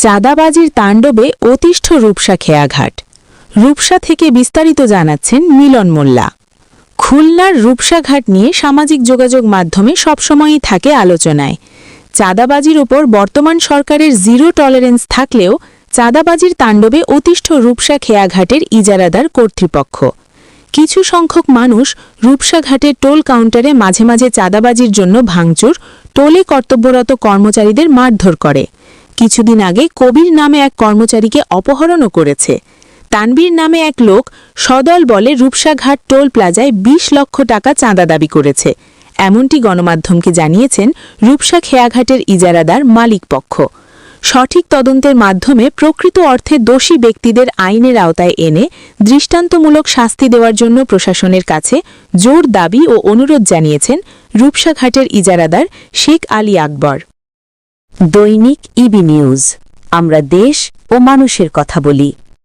চাঁদাবাজির তাণ্ডবে অতিষ্ঠ রূপসা খেয়াঘাট। রূপসা থেকে বিস্তারিত জানাচ্ছেন মিলন মোল্লা। খুলনার রূপসাঘাট নিয়ে সামাজিক যোগাযোগ মাধ্যমে সবসময়ই থাকে আলোচনায়। চাঁদাবাজির ওপর বর্তমান সরকারের জিরো টলারেন্স থাকলেও চাঁদাবাজির তাণ্ডবে অতিষ্ঠ রূপসা খেয়াঘাটের ইজারাদার কর্তৃপক্ষ। কিছু সংখ্যক মানুষ রূপসাঘাটের টোল কাউন্টারে মাঝে মাঝে চাঁদাবাজির জন্য ভাঙচুর, টোলে কর্তব্যরত কর্মচারীদের মারধর করে। কিছুদিন আগে কবির নামে এক কর্মচারীকে অপহরণও করেছে। তানবীর নামে এক লোক সদল বলে রূপসাঘাট টোল প্লাজায় ২০ লক্ষ টাকা চাঁদা দাবি করেছে, এমনটি গণমাধ্যমকে জানিয়েছেন রূপসা খেয়াঘাটের ইজারাদার মালিক পক্ষ। সঠিক তদন্তের মাধ্যমে প্রকৃত অর্থে দোষী ব্যক্তিদের আইনের আওতায় এনে দৃষ্টান্তমূলক শাস্তি দেওয়ার জন্য প্রশাসনের কাছে জোর দাবি ও অনুরোধ জানিয়েছেন রূপসাঘাটের ইজারাদার শেখ আলী আকবর। দৈনিক ইবি নিউজ, আমরা দেশ ও মানুষের কথা বলি।